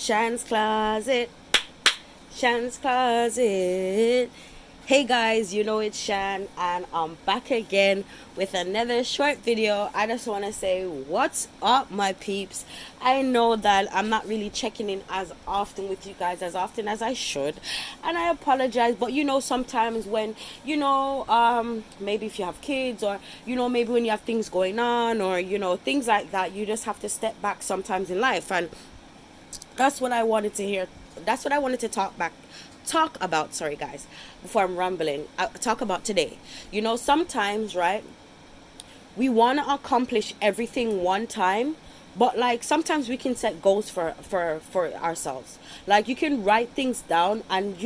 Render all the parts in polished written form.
Shan's Closet, Shan's Closet. Hey guys, you know it's Shan, and I'm back again with another short video. I just want to say what's up, my peeps. I know that I'm not really checking in as often with you guys as often as I should, and I apologize, but sometimes when maybe if you have kids, or maybe when you have things going on, or things like that, you just have to step back sometimes in life. And that's what I wanted to hear. That's what I wanted to talk about. Sorry, guys. Before I'm rambling, talk about today. Sometimes, right? We want to accomplish everything one time, but like sometimes we can set goals for ourselves. Like you can write things down, and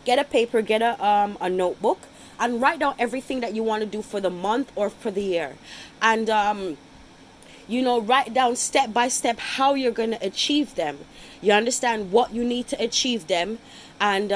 get a paper, get a notebook, and write down everything that you want to do for the month or for the year, and write down step by step how you're going to achieve them. You understand what you need to achieve them, and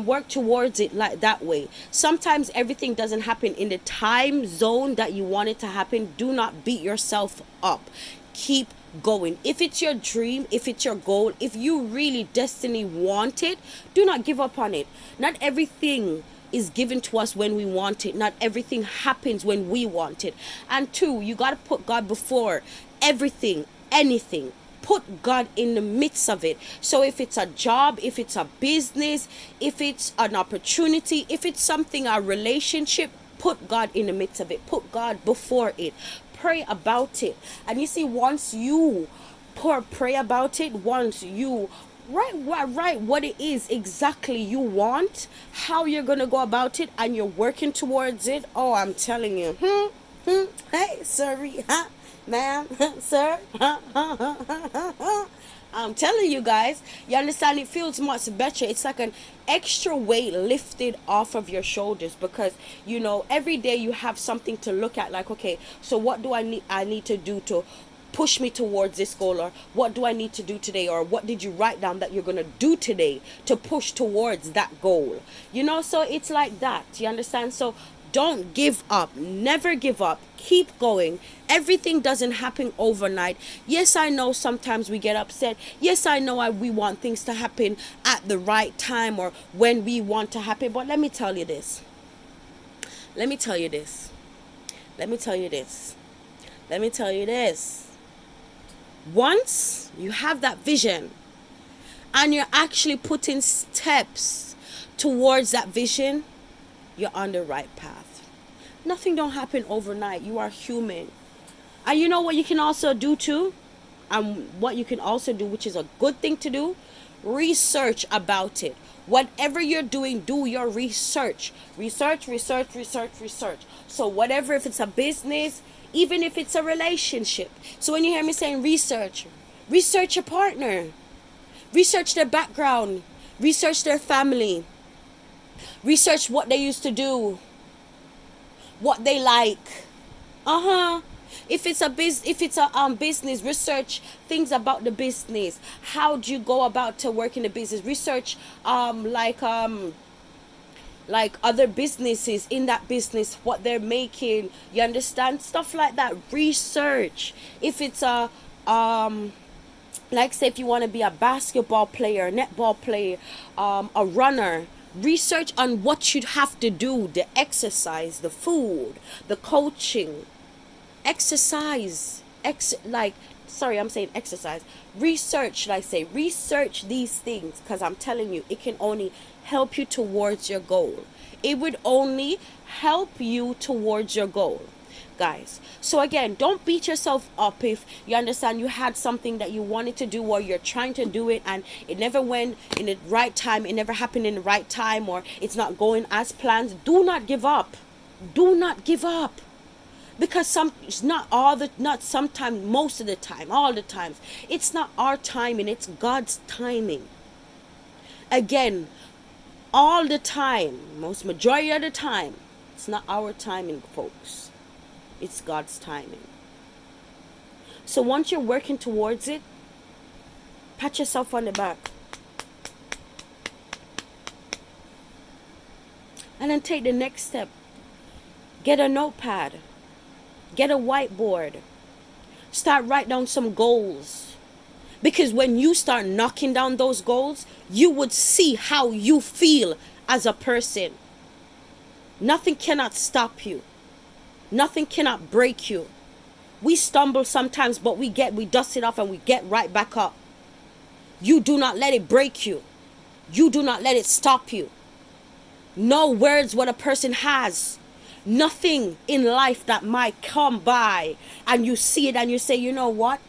work towards it like that way. Sometimes everything doesn't happen in the time zone that you want it to happen. Do not beat yourself up. Keep going. If it's your dream, if it's your goal, if you really destiny want it, do not give up on it. Not everything is given to us when we want it. Not everything happens when we want it. And two, you got to put God before everything, anything. Put God in the midst of it. So if it's a job, if it's a business, if it's an opportunity, if it's something, a relationship, put God in the midst of it. Put God before it. Pray about it. And you see, once you pray about it, once you write what it is exactly you want, how you're gonna go about it, and you're working towards it. Oh, I'm telling you. Hey, sorry, ma'am, sir. I'm telling you guys, you understand, it feels much better. It's like an extra weight lifted off of your shoulders, because every day you have something to look at, like, okay, so what do I need to do to push me towards this goal, or what do I need to do today, or what did you write down that you're going to do today to push towards that goal. So it's like that, you understand? So don't give up. Never give up. Keep going. Everything doesn't happen overnight. Yes, I know sometimes we get upset. Yes, I know we want things to happen at the right time, or when we want to happen. But let me tell you this. Let me tell you this. Let me tell you this. Let me tell you this. Once you have that vision, and you're actually putting steps towards that vision, you're on the right path. Nothing don't happen overnight. You are human. And you know what you can also do too? And what you can also do, which is a good thing to do, research about it. Whatever you're doing, do your research. Research. So whatever, if it's a business, even if it's a relationship. So when you hear me saying research your partner. Research their background. Research their family. Research what they used to do. What they like. If it's a business, research things about the business. How do you go about to work in the business? Research like other businesses in that business, what they're making. You understand? Stuff like that. Research. If it's like, say, if you want to be a basketball player, netball player, a runner, research on what you'd have to do, the exercise, the food, the coaching. Exercise. I'm saying exercise. Research, research these things, because I'm telling you, it can only help you towards your goal. It would only help you towards your goal, guys. So again, don't beat yourself up if you understand you had something that you wanted to do, or you're trying to do it and it never went in the right time, it never happened in the right time, or it's not going as planned. Do not give up. Do not give up. Because it's not sometimes, most of the time, all the times, it's not our timing, it's God's timing. Again, all the time, most majority of the time, it's not our timing, folks. It's God's timing. So once you're working towards it, pat yourself on the back. And then take the next step. Get a notepad. Get a whiteboard. Start write down some goals. Because when you start knocking down those goals, you would see how you feel as a person. Nothing cannot stop you. Nothing cannot break you. We stumble sometimes, but we dust it off and we get right back up. You do not let it break you. You do not let it stop you. No words what a person has. Nothing in life that might come by and you see it and you say, you know what?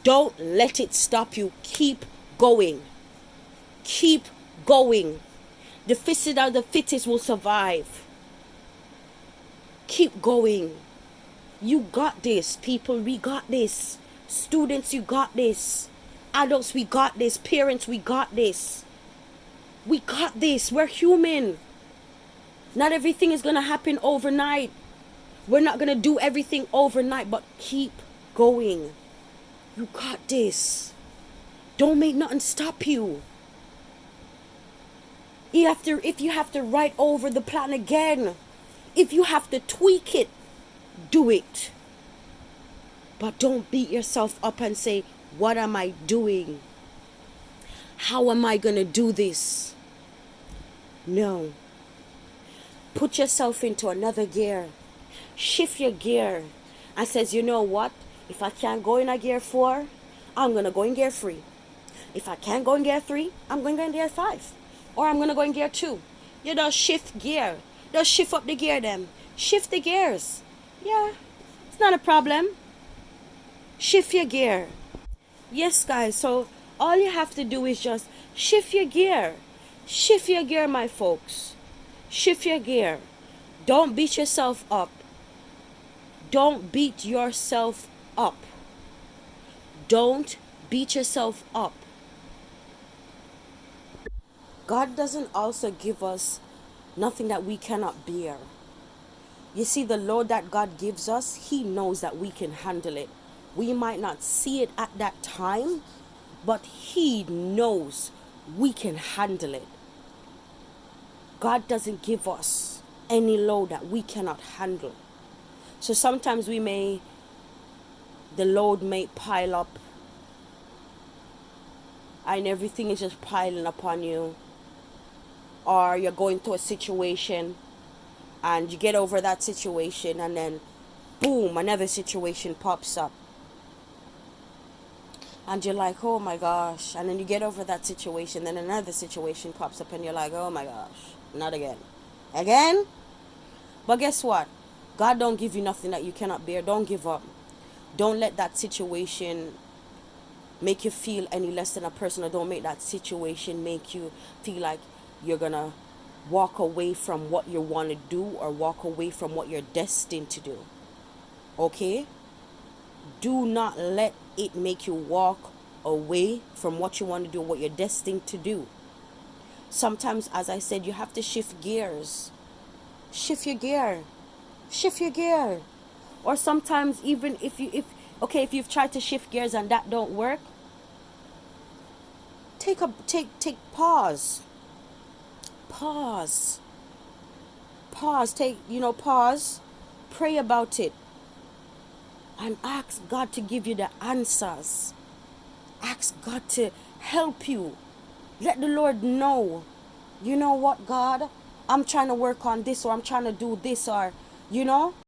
Don't let it stop you. Keep going. Keep going. The fittest will survive. Keep going. You got this, people. We got this. Students, you got this. Adults, we got this. Parents, we got this. We got this. We're human. Not everything is going to happen overnight. We're not going to do everything overnight, but keep going. You got this. Don't make nothing stop you. If you have to write over the plan again, if you have to tweak it, do it. But don't beat yourself up and say, what am I doing? How am I going to do this? No. Put yourself into another gear. Shift your gear and says, you know what? If I can't go in a gear 4, I'm going to go in gear 3. If I can't go in gear 3, I'm going to go in gear 5. Or I'm going to go in gear 2. You know, shift gear. Just shift up the gear then. Shift the gears. Yeah, it's not a problem. Shift your gear. Yes, guys, so all you have to do is just shift your gear. Shift your gear, my folks. Shift your gear. Don't beat yourself up. Don't beat yourself up. Don't beat yourself up. God doesn't also give us nothing that we cannot bear. You see, the load that God gives us, He knows that we can handle it. We might not see it at that time, but He knows we can handle it. God doesn't give us any load that we cannot handle. So sometimes the load may pile up and everything is just piling upon you. Or you're going through a situation and you get over that situation and then boom, another situation pops up. And you're like, oh my gosh. And then you get over that situation, then another situation pops up and you're like, oh my gosh, not again. Again? But guess what? God don't give you nothing that you cannot bear. Don't give up. Don't let that situation make you feel any less than a person, or don't make that situation make you feel like you're gonna walk away from what you want to do or walk away from what you're destined to do. Okay? Do not let it make you walk away from what you want to do, what you're destined to do. Sometimes, as I said, you have to shift gears. Shift your gear. Shift your gear. Or sometimes even if you've tried to shift gears and that don't work, take pause. Pause. Pause. Pray about it. And ask God to give you the answers. Ask God to help you. Let the Lord know. You know what, God? I'm trying to work on this, or I'm trying to do this, or,